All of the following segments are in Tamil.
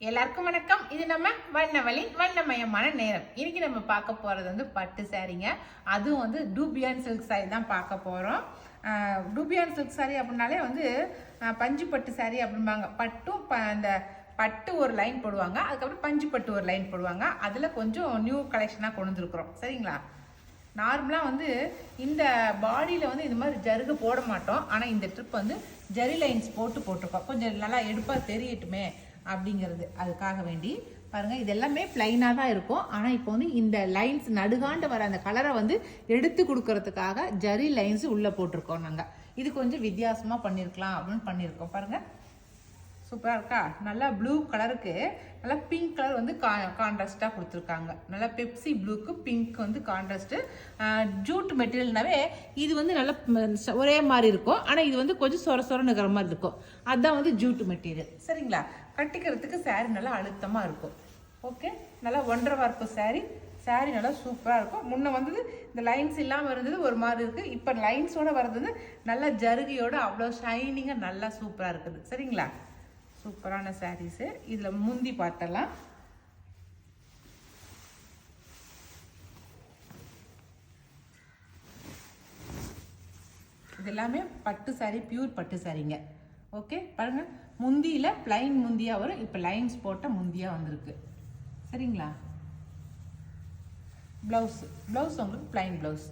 எல்லாருக்கும் வணக்கம். இது நம்ம வண்ணவழி வண்ணமயமான நேரம். இன்னைக்கு நம்ம பார்க்க போறது வந்து பட்டு சாரீங்க. அதுவும் வந்து டூபியான் சில்க் சாரி தான் பார்க்க போறோம். டூபியான் சில்க் சாரி அப்படின்னாலே வந்து பஞ்சு பட்டு சாரி அப்படிம்பாங்க. பட்டும் அந்த பட்டு ஒரு லைன் போடுவாங்க, அதுக்கப்புறம் பஞ்சு பட்டு ஒரு லைன் போடுவாங்க. அதில் கொஞ்சம் நியூ கலெக்ஷனாக கொண்டு வந்துருக்குறோம். சரிங்களா? நார்மலாக வந்து இந்த பாடியில் வந்து இந்த மாதிரி ஜருகு போட மாட்டோம். ஆனால் இந்த ட்ரிப் வந்து ஜரி லைன்ஸ் போட்டிருக்கோம். கொஞ்சம் நல்லா எடுப்பாக தெரியட்டுமே அப்படிங்கிறது, அதுக்காக வேண்டி பாருங்கள். இது எல்லாமே பிளைனாக தான் இருக்கும். ஆனால் இப்போ வந்து இந்த லைன்ஸ் நடுகாண்டு வர அந்த கலரை வந்து எடுத்து கொடுக்கறதுக்காக ஜரி லைன்ஸ் உள்ளே போட்டிருக்கோம் நாங்கள். இது கொஞ்சம் வித்தியாசமாக பண்ணியிருக்கலாம் அப்படின்னு பண்ணியிருக்கோம். பாருங்கள், சூப்பராக இருக்கா? நல்லா ப்ளூ கலருக்கு நல்லா பிங்க் கலர் வந்து கான்ட்ராஸ்டாக கொடுத்துருக்காங்க. நல்லா பெப்சி ப்ளூக்கு பிங்க் வந்து கான்ட்ராஸ்ட்டு. ஜூட் மெட்டீரியல்னாவே இது வந்து நல்லா ஒரே மாதிரி இருக்கும். ஆனால் இது வந்து கொஞ்சம் சொரன்னு இருக்கிற மாதிரி இருக்கும். அதுதான் வந்து ஜூட் மெட்டீரியல். சரிங்களா? கட்டிக்கிறதுக்கு சாரீ நல்லா அழுத்தமாக இருக்கும். ஓகே, நல்லா ஒன்றரை வார்ப்பு சாரீ நல்லா சூப்பராக இருக்கும். முன்ன வந்து இந்த லைன்ஸ் இல்லாமல் இருந்தது ஒரு மாதிரி இருக்குது. இப்போ லைன்ஸோடு வர்றது நல்லா ஜருகையோடு அவ்வளோ ஷைனிங்காக நல்லா சூப்பராக இருக்குது. சரிங்களா? சூப்பரான சாரீஸு. இதில் முந்தி பார்த்தலாம். இது எல்லாமே பட்டு சாரீ, பியூர் பட்டு சாரீங்க. ஓகே, பாருங்கள், முந்தியில் பிளைன் முந்தியாக வரும். இப்போ லைன்ஸ் போட்ட முந்தியாக வந்திருக்கு. சரிங்களா? ப்ளவுஸ் உங்களுக்கு பிளைன் ப்ளவுஸ்.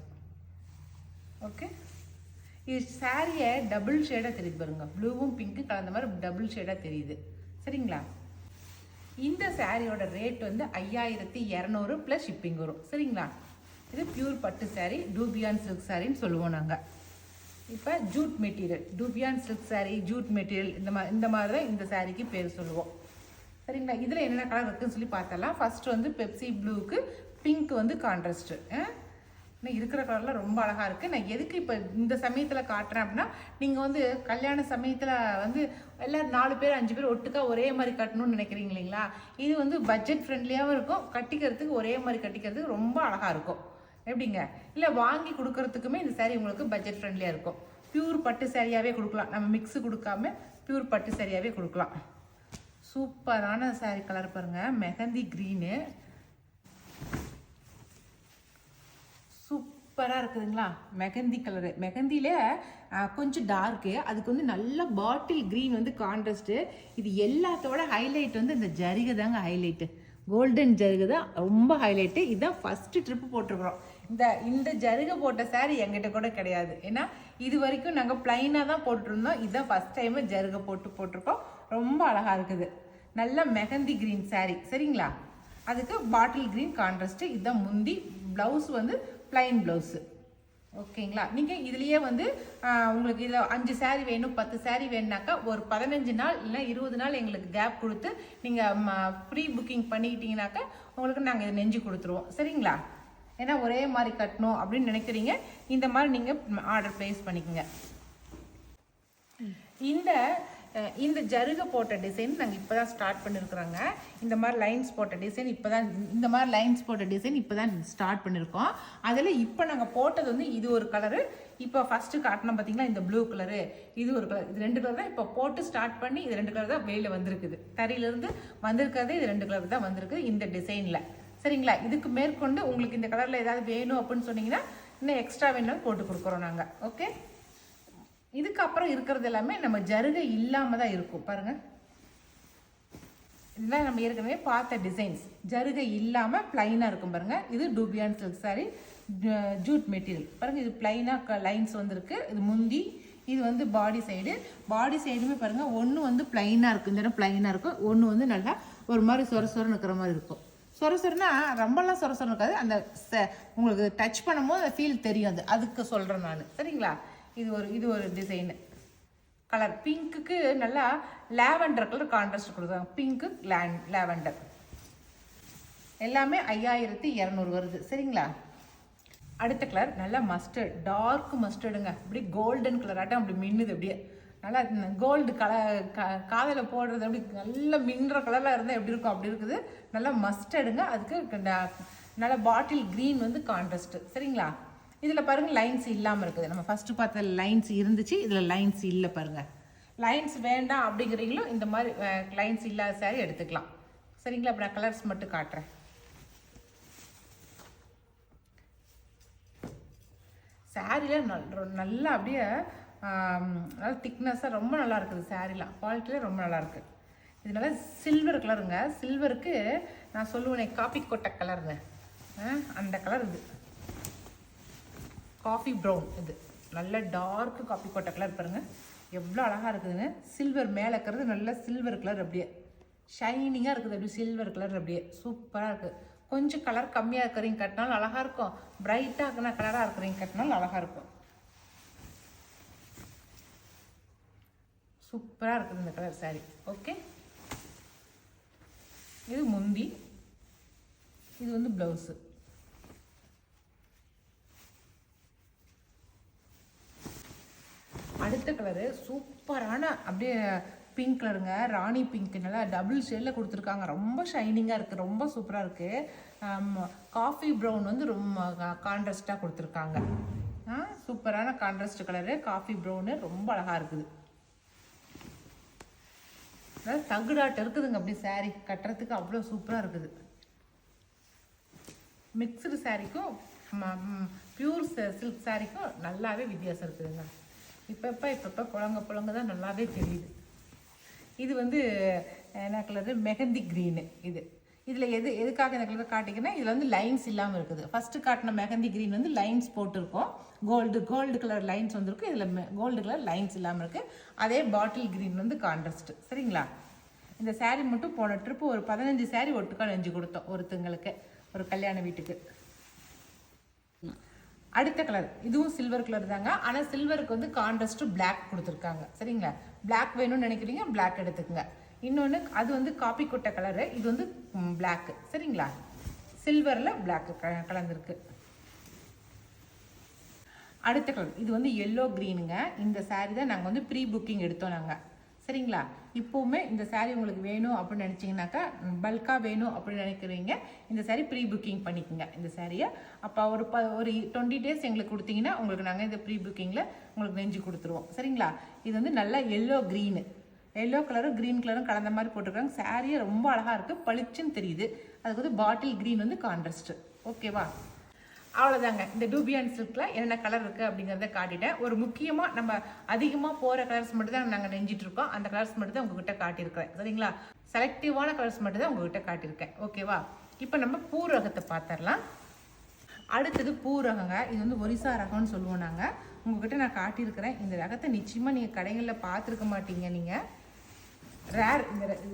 ஓகே, இது சாரியை டபுள் ஷேடாக தெரியுது பாருங்க. ப்ளூவும் பிங்க்கும் கலந்த மாதிரி டபுள் ஷேடாக தெரியுது. சரிங்களா? இந்த சாரியோட ரேட் வந்து 5200 ப்ளஸ் ஷிப்பிங் வரும். சரிங்களா? இது பியூர் பட்டு சாரீ, டூபியான் சில்க் சாரின்னு சொல்லுவோம் நாங்கள். இப்போ Jude material, dupion silk sari, Jude material, இந்த மாதிரி தான் இந்த சாரீக்கு பேர் சொல்லுவோம். சரிங்களா? இதில் என்னென்ன கலர் இருக்குதுன்னு சொல்லி பார்த்தலாம். ஃபஸ்ட்டு வந்து பெப்சி ப்ளூக்கு பிங்க் வந்து கான்ட்ராஸ்ட்டு. இன்னும் இருக்கிற கலர்லாம் ரொம்ப அழகாக இருக்குது. நான் எதுக்கு இப்போ இந்த சமயத்தில் காட்டுறேன் அப்படின்னா, நீங்கள் வந்து கல்யாண சமயத்தில் வந்து எல்லோரும் 4 பேர் 5 பேர் ஒட்டுக்கா ஒரே மாதிரி கட்டணும்னு நினைக்கிறீங்க இல்லைங்களா? இது வந்து பட்ஜெட் ஃப்ரெண்ட்லியாகவும் இருக்கும். கட்டிக்கிறதுக்கு ஒரே மாதிரி கட்டிக்கிறதுக்கு ரொம்ப அழகாக இருக்கும். எப்படிங்க? இல்லை வாங்கி கொடுக்கறதுக்குமே இந்த சாரீ உங்களுக்கு பட்ஜெட் ஃப்ரெண்ட்லியாக இருக்கும். பியூர் பட்டு சாரியாகவே கொடுக்கலாம். நம்ம மிக்ஸு கொடுக்காம பியூர் பட்டு சாரியாகவே கொடுக்கலாம். சூப்பரான சாரீ கலர் பாருங்கள். மெஹந்தி க்ரீனு சூப்பராக இருக்குதுங்களா? மெஹந்தி கலரு. மெஹந்தியில் கொஞ்சம் டார்க்கு, அதுக்கு வந்து நல்ல பாட்டில் க்ரீன் வந்து கான்ட்ராஸ்ட்டு. இது எல்லாத்தோட ஹைலைட் வந்து இந்த ஜரிகை தாங்க ஹைலைட்டு. கோல்டன் ஜருகை தான் ரொம்ப ஹைலைட்டு. இதுதான் ஃபஸ்ட்டு ட்ரிப்பு போட்டிருக்கிறோம். இந்த ஜருகை போட்ட சாரீ எங்கிட்ட கூட கிடையாது. ஏன்னா இது வரைக்கும் நாங்கள் ப்ளைனாக தான் போட்டுருந்தோம். இதுதான் ஃபஸ்ட் டைமு ஜருகை போட்டிருக்கோம். ரொம்ப அழகாக இருக்குது. நல்ல மெஹந்தி க்ரீன் சாரீ. சரிங்களா? அதுக்கு பாட்டில் க்ரீன் கான்ட்ராஸ்ட்டு. இதுதான் முந்தி. ப்ளவுஸ் வந்து ப்ளைன் ப்ளவுஸு. ஓகேங்களா? நீங்கள் இதுலேயே வந்து உங்களுக்கு இதில் 5 சாரீ வேணும், 10 சாரீ வேணுனாக்கா ஒரு 15 நாள் இல்லை 20 நாள் எங்களுக்கு கேப் கொடுத்து நீங்கள் ப்ரீ புக்கிங் பண்ணிக்கிட்டீங்கனாக்கா உங்களுக்கு நாங்கள் இதை நெஞ்சு கொடுத்துருவோம். சரிங்களா? ஏன்னா ஒரே மாதிரி கட்டணும் அப்படின்னு நினைக்கிறீங்க, இந்த மாதிரி நீங்கள் ஆர்டர் ப்ளேஸ் பண்ணிக்கோங்க. இந்த ஜருகை போட்ட டிசைன் நாங்கள் இப்போ தான் ஸ்டார்ட் பண்ணியிருக்கிறோங்க. இந்த மாதிரி லைன்ஸ் போட்ட டிசைன் இப்போ தான் ஸ்டார்ட் பண்ணியிருக்கோம். அதில் இப்போ நாங்கள் போட்டது வந்து இது ஒரு கலரு. இப்போ ஃபஸ்ட்டு காட்டினோம் பார்த்தீங்களா, இந்த ப்ளூ கலரு, இது ஒரு கலர். இது 2 கலர் தான் இப்போ போட்டு ஸ்டார்ட் பண்ணி இது 2 கலர் தான் வெளியில் வந்திருக்குது. தறியிலேருந்து வந்திருக்கிறதே இது 2 கலர் தான் வந்திருக்குது இந்த டிசைனில். சரிங்களா? இதுக்கு மேற்கொண்டு உங்களுக்கு இந்த கலரில் ஏதாவது வேணும் அப்படின்னு சொன்னீங்கன்னா இன்னும் எக்ஸ்ட்ரா வேணாலும் போட்டு கொடுக்குறோம் நாங்கள். ஓகே, இதுக்கப்புறம் இருக்கிறது எல்லாமே நம்ம ஜருகை இல்லாமல் தான் இருக்கும். பாருங்கள், இதெல்லாம் நம்ம ஏற்கனவே பார்த்த டிசைன்ஸ். ஜருகை இல்லாமல் ப்ளைனாக இருக்கும் பாருங்கள். இது dupion silk sorry, Jude material. பாருங்கள், இது ப்ளைனாக லைன்ஸ் வந்திருக்கு. இது முந்தி, இது வந்து பாடி சைடுமே பாருங்கள். ஒன்று வந்து ப்ளைனாக இருக்கும், இந்த இடம் ப்ளைனாக இருக்கும். ஒன்று வந்து நல்லா ஒரு மாதிரி சொரன்னு இருக்கிற மாதிரி இருக்கும். சொரன்னா ரொம்பலாம் சொரன்னு இருக்காது. அந்த உங்களுக்கு டச் பண்ணும்போது அந்த ஃபீல் தெரியும். அதுக்கு சொல்கிறேன் நான். சரிங்களா? இது ஒரு டிசைனு கலர். பிங்க்குக்கு நல்லா லாவெண்டர் கலர் கான்ட்ராஸ்ட் கொடுக்குறாங்க. பிங்க்கு லாவெண்டர். எல்லாமே 5200 வருது. சரிங்களா? அடுத்த கலர் நல்லா மஸ்டர்ட், டார்க் மஸ்டர்டுங்க. அப்படி கோல்டன் கலர் ஆட்டம் அப்படி மின்னுது. அப்படியே நல்லா கோல்டு காதில் போடுறது அப்படி நல்லா மின்னுற கலரில் இருந்தால் எப்படி இருக்கும் அப்படி இருக்குது. நல்லா மஸ்டர்டுங்க. அதுக்கு நல்லா பாட்டில் க்ரீன் வந்து கான்ட்ராஸ்ட்டு. சரிங்களா? இதில் பாருங்கள் லைன்ஸ் இல்லாமல் இருக்குது. நம்ம ஃபஸ்ட்டு பார்த்த லைன்ஸ் இருந்துச்சு, இதில் லைன்ஸ் இல்லை பாருங்கள். லைன்ஸ் வேண்டாம் அப்படிங்கிறீங்களும் இந்த மாதிரி லைன்ஸ் இல்லாத சாரீ எடுத்துக்கலாம். சரிங்களா? இப்போ நான் கலர்ஸ் மட்டும் காட்டுறேன். சாரியில் நல்லா அப்படியே நல்லா திக்னஸாக ரொம்ப நல்லா இருக்குது. சாரீலாம் குவாலிட்டியில் ரொம்ப நல்லாயிருக்கு. இதனால சில்வர் கலருங்க. சில்வருக்கு நான் சொல்லுவேன் காஃபி கொட்டை கலருங்க. அந்த கலர் இது காஃபி ப்ரௌன். இது நல்ல டார்க்கு காஃபி கொட்டை கலர் பாருங்கள் எவ்வளோ அழகாக இருக்குதுன்னு. சில்வர் மேலே இருக்கிறது நல்ல சில்வர் கலர், அப்படியே ஷைனிங்காக இருக்குது. அப்படியே சில்வர் கலர் அப்படியே சூப்பராக இருக்குது. கொஞ்சம் கலர் கம்மியாக இருக்கிறீங்க கட்டினாலும் அழகாக இருக்கும். பிரைட்டாக இருக்குன்னா கலராக இருக்கிறீங்க கட்டினாலும் அழகாக இருக்கும். சூப்பராக இருக்குது இந்த கலர் சாரி. ஓகே, இது முந்தி, இது வந்து ப்ளவுஸு. அடுத்த கலரு சூப்பரான அப்படியே பிங்க் கலருங்க. ராணி பிங்க் நல்லா டபுள் ஷேடில் கொடுத்துருக்காங்க. ரொம்ப ஷைனிங்காக இருக்குது, ரொம்ப சூப்பராக இருக்குது. காஃபி ப்ரௌன் வந்து ரொம்ப கான்ட்ராஸ்டாக கொடுத்துருக்காங்க. சூப்பரான கான்ட்ராஸ்ட் கலரு காஃபி ப்ரௌனு ரொம்ப அழகாக இருக்குது. அதாவது தகுடாட்டம் இருக்குதுங்க. அப்படி சாரீ கட்டுறதுக்கு அவ்வளோ சூப்பராக இருக்குது. மிக்சடு சாரீக்கும் பியூர் சில்க் சாரீக்கும் நல்லாவே வித்தியாசம் இருக்குதுங்க. இப்போ புழங்க தான் நல்லாவே தெரியுது. இது வந்து என்ன கலரு? மெஹந்தி க்ரீனு. இதில் எதுக்காக இந்த கலர் காட்டிங்கன்னா இதில் வந்து லைன்ஸ் இல்லாமல் இருக்குது. ஃபஸ்ட்டு காட்டின மெஹந்தி க்ரீன் வந்து லைன்ஸ் போட்டிருக்கோம். கோல்டு கலர் லைன்ஸ் வந்துருக்கு. இதில் கோல்டு கலர் லைன்ஸ் இல்லாமல் இருக்குது. அதே பாட்டில் க்ரீன் வந்து கான்ட்ராஸ்ட். சரிங்களா? இந்த சாரீ மட்டும் போன ட்ரிப்பு ஒரு 15 சாரீ ஒட்டுக்கா நெஞ்சு கொடுத்தோம் ஒருத்தங்களுக்கு, ஒரு கல்யாண வீட்டுக்கு. அடுத்த கலர் இதுவும் சில்வர் கலர் தாங்க. ஆனால் சில்வருக்கு வந்து கான்ட்ராஸ்ட் பிளாக் கொடுத்துருக்காங்க. சரிங்களா? பிளாக் வேணும்னு நினைக்கிறீங்க பிளாக் எடுத்துக்கோங்க. இன்னொன்று அது வந்து காப்பி கொட்டை கலரு, இது வந்து பிளாக்கு. சரிங்களா? சில்வரில் பிளாக்கு கலந்துருக்கு. அடுத்த கலர் இது வந்து எல்லோ க்ரீனுங்க. இந்த சாரீ தான் நாங்கள் வந்து ப்ரீ புக்கிங் எடுத்தோம் நாங்கள். சரிங்களா? இப்போவுமே இந்த சாரீ உங்களுக்கு வேணும் அப்படின்னு நினச்சிங்கனாக்கா, பல்காக வேணும் அப்படின்னு நினைக்கிறீங்க, இந்த சாரீ ப்ரீ புக்கிங் பண்ணிக்கோங்க இந்த சாரியை. அப்போ ஒரு 20 டேஸ் எங்களுக்கு கொடுத்தீங்கன்னா உங்களுக்கு நாங்கள் இந்த ப்ரீ புக்கிங்கில் உங்களுக்கு நெஞ்சு கொடுத்துருவோம். சரிங்களா? இது வந்து நல்லா எல்லோ க்ரீனு, எல்லோ கலரும் க்ரீன் கலரும் கலந்த மாதிரி போட்டிருக்காங்க. சாரியே ரொம்ப அழகாக இருக்குது, பளிச்சுன்னு தெரியுது. அதுக்கு வந்து பாட்டில் க்ரீன் வந்து கான்ட்ராஸ்ட்டு. ஓகேவா? அவ்வளோதாங்க. இந்த டூபியான் சில்கில் என்னென்ன கலர் இருக்குது அப்படிங்கிறத காட்டிட்டேன். ஒரு முக்கியமாக நம்ம அதிகமாக போகிற கலர்ஸ் மட்டும் தான் நாங்கள் நெஞ்சிட்ருக்கோம். அந்த கலர்ஸ் மட்டும் தான் உங்ககிட்ட காட்டியிருக்கிறேன். சரிங்களா? செலக்டிவான கலர்ஸ் மட்டும் தான் உங்ககிட்ட காட்டியிருக்கேன். ஓகேவா? இப்போ நம்ம பூ ரகத்தை பார்த்துடலாம். அடுத்தது பூ ரகங்க. இது வந்து ஒரிசா ரகம்னு சொல்லுவோம் நாங்கள். உங்ககிட்ட நான் காட்டியிருக்கிறேன். இந்த ரகத்தை நிச்சயமாக நீங்கள் கடைகளில் பார்த்துருக்க மாட்டீங்க. நீங்கள் ரேர்.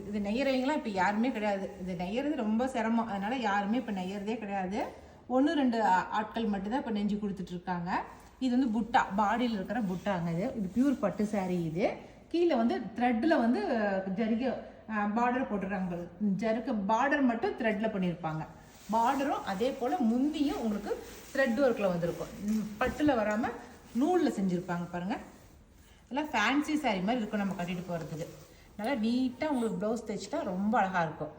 இது நெய்யறவங்களாம் இப்போ யாருமே கிடையாது. இது நெய்யறது ரொம்ப சிரமம். அதனால் யாருமே இப்போ நெய்யறதே கிடையாது. 1-2 ஆட்கள் மட்டும்தான் இப்போ நெஞ்சு கொடுத்துட்ருக்காங்க. இது வந்து புட்டா, பாடியில் இருக்கிற புட்டாங்க. இது பியூர் பட்டு சாரீ. இது கீழே வந்து த்ரெட்டில் வந்து ஜரிகை பார்டர் போட்டுருக்காங்க. ஜருக்கு பார்டர் மட்டும் த்ரெட்டில் பண்ணியிருப்பாங்க. பார்டரும் அதே போல் முந்தியும் உங்களுக்கு த்ரெட் ஒர்க்கில் வந்திருக்கும். பட்டில் வராமல் நூலில் செஞ்சுருப்பாங்க பாருங்கள். எல்லாம் ஃபேன்சி சாரீ மாதிரி இருக்கும் நம்ம கட்டிட்டு போகிறதுக்கு. நல்லா நீட்டாக உங்களுக்கு ப்ளவுஸ் தைச்சிட்டா ரொம்ப அழகாக இருக்கும்.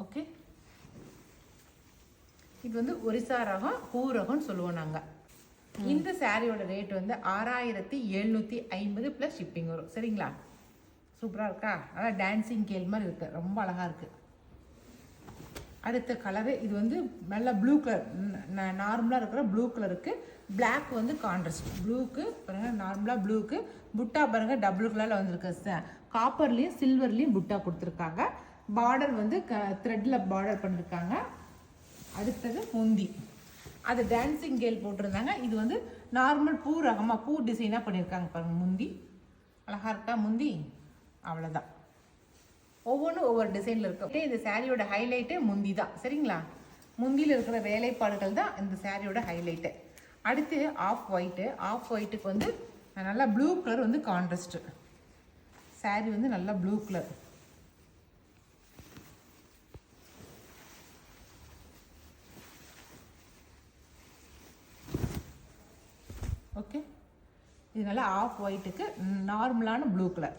ஓகே, இது வந்து ஒரிசா ரகம், பூ ரகம்னு சொல்லுவோம் நாங்கள். இந்த சாரியோட ரேட் வந்து 6750 ப்ளஸ் ஷிப்பிங் வரும். சரிங்களா? சூப்பராக இருக்கா? அதான் டான்ஸிங் கேள் மாதிரி இருக்குது, ரொம்ப அழகாக இருக்குது. அடுத்த கலரு இது வந்து நல்ல ப்ளூ கலர், நார்மலாக இருக்கிற ப்ளூ கலருக்கு பிளாக் வந்து கான்ட்ராஸ்ட். ப்ளூக்கு பாருங்கள், நார்மலாக ப்ளூக்கு புட்டா பாருங்கள் டபுள் கலரில் வந்துருக்கு. காப்பர்லேயும் சில்வர்லேயும் புட்டா கொடுத்துருக்காங்க. பார்டர் வந்து த்ரெட்டில் பார்டர் பண்ணியிருக்காங்க. அடுத்தது முந்தி, அது டான்ஸிங் கேல் போட்டிருந்தாங்க. இது வந்து நார்மல் பூ ரகமாக பூ டிசைனாக பண்ணியிருக்காங்க பாருங்கள். முந்தி அழகாக இருக்கா முந்தி? அவ்வளோதான். ஒவ்வொன்றும் ஒவ்வொரு டிசைனில் இருக்கும். இந்த சாரியோட ஹைலைட்டே முந்தி தான். சரிங்களா? முந்தியில் இருக்கிற வேலைப்பாடுகள் தான் இந்த சாரியோட ஹைலைட்டு. அடுத்து ஆஃப் ஒயிட்டு. ஆஃப் ஒயிட்டுக்கு வந்து நல்லா ப்ளூ கலர் வந்து கான்ட்ராஸ்ட்டு. சாரி வந்து நல்லா ப்ளூ கலர். ஓகே, இது நல்லா ஆஃப் ஒயிட்டுக்கு நார்மலான ப்ளூ கலர்.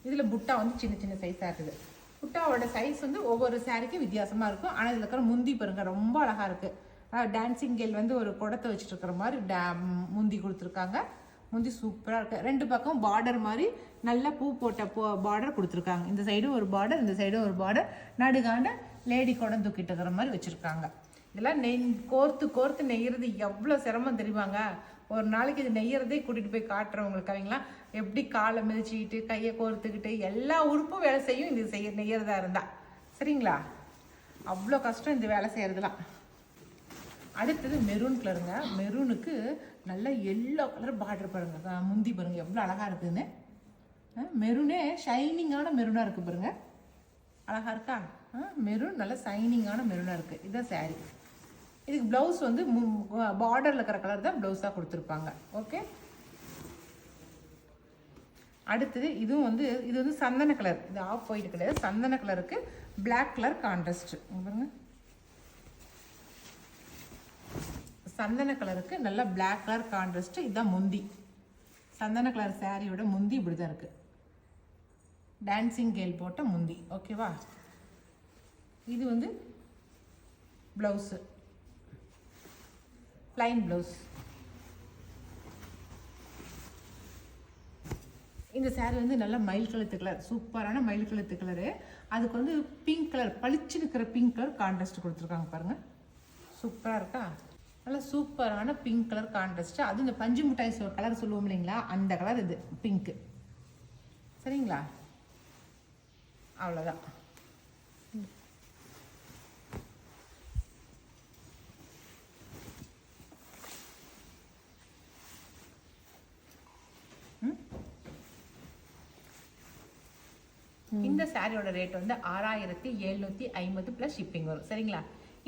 இதில் புட்டா வந்து சின்ன சின்ன சைஸாக இருக்குது. புட்டாவோட சைஸ் வந்து ஒவ்வொரு சாரிக்கும் வித்தியாசமாக இருக்கும். ஆனால் இதில் இருக்கிற முந்தி பாருங்க ரொம்ப அழகாக இருக்குது. டான்ஸிங் கேல் வந்து ஒரு குடத்தை வச்சுட்டு இருக்கிற மாதிரி முந்தி கொடுத்துருக்காங்க. முந்தி சூப்பராக இருக்குது. 2 பக்கம் பார்டர் மாதிரி நல்ல பூ போட்ட பார்டர் கொடுத்துருக்காங்க. இந்த சைடும் ஒரு பார்டர், இந்த சைடும் ஒரு பார்டர், நடுகாண்ட லேடி குடம் தூக்கிட்டு இருக்கிற மாதிரி வச்சுருக்காங்க. இதெல்லாம் கோர்த்து நெய்யறது எவ்வளோ சிரமம் தெரியுமாங்க. ஒரு நாளைக்கு இது நெய்யறதே கூட்டிகிட்டு போய் காட்டுறவங்களுக்கு அவங்களாம் எப்படி காலை மிதிச்சுக்கிட்டு கையை கோர்த்துக்கிட்டு எல்லா உறுப்பும் வேலை செய்யும் இது நெய்யறதா இருந்தால். சரிங்களா? அவ்வளோ கஷ்டம் இந்த வேலை செய்கிறதுலாம். அடுத்தது மெரூன் கலருங்க. மெரூனுக்கு நல்ல எல்லோ கலர் பார்டர் பாருங்க, முந்தி பாருங்க எவ்வளோ அழகாக இருக்குதுன்னு. மெரூனே ஷைனிங்கான மெரூனாக இருக்குது பாருங்க, அழகாக இருக்கா? மெரூன் நல்ல ஷைனிங்கான மெரூனாக இருக்குது. இதுதான் சாரீ. இதுக்கு ப்ளவுஸ் வந்து பார்டரில் இருக்கிற கலர் தான் ப்ளவுஸாக கொடுத்துருப்பாங்க. ஓகே. அடுத்தது இதுவும் வந்து இது வந்து சந்தன கலர். இது ஆஃப் ஒயிட் கலர், சந்தன கலருக்கு பிளாக் கலர் கான்ட்ராஸ்ட் பாருங்க. சந்தன கலருக்கு நல்ல பிளாக் கலர் கான்ட்ராஸ்ட். இதுதான் முந்தி. சந்தன கலர் சாரியோட முந்தி இப்படி தான் இருக்குது. டான்சிங் கேல் போட்ட முந்தி. ஓகேவா? இது வந்து ப்ளவுஸு, ப்ளைன் ப்ளவுஸ். இந்த சாரீ வந்து நல்லா மயில் கழுத்து கலர், சூப்பரான மயில் கழுத்து கலரு. அதுக்கு வந்து பிங்க் கலர், பளிச்சு இருக்கிற பிங்க் கலர் கான்ட்ராஸ்ட் கொடுத்துருக்காங்க பாருங்கள். சூப்பராக இருக்கா? நல்லா சூப்பரான பிங்க் கலர் கான்ட்ராஸ்ட். அது இந்த பஞ்சு மிட்டாய் கலர் சொல்லுவோம் இல்லைங்களா, அந்த கலர் இது பிங்க்கு. சரிங்களா? அவ்வளோதான். இந்த சாரியோட ரேட் வந்து 6750 ப்ளஸ் ஷிப்பிங் வரும். சரிங்களா?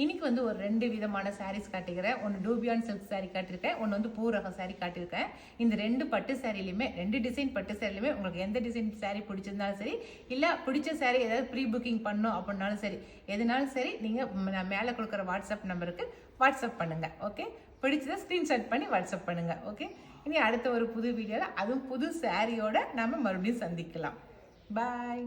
இன்னைக்கு வந்து ஒரு 2 விதமான சாரீஸ் காட்டிக்கிறேன். ஒன்று டூபியான் சில்க் சாரீ காட்டியிருக்கேன், ஒன்று வந்து பூ ரக சாரீ காட்டியிருக்கேன். இந்த 2 பட்டு சாரிலையுமே 2 டிசைன் பட்டு சாரிலையுமே உங்களுக்கு எந்த டிசைன் சாரீ பிடிச்சிருந்தாலும் சரி, இல்லை பிடிச்ச சாரீ ஏதாவது ப்ரீ புக்கிங் பண்ணணும் அப்படின்னாலும் சரி, எதுனாலும் சரி நீங்கள் நான் மேலே கொடுக்குற வாட்ஸ்அப் நம்பருக்கு வாட்ஸ்அப் பண்ணுங்கள். ஓகே? பிடிச்சதை ஸ்க்ரீன்ஷாட் பண்ணி வாட்ஸ்அப் பண்ணுங்கள். ஓகே? இனி அடுத்த ஒரு புது வீடியோவில் அதுவும் புது சாரியோட நம்ம மறுபடியும் சந்திக்கலாம். பாய்.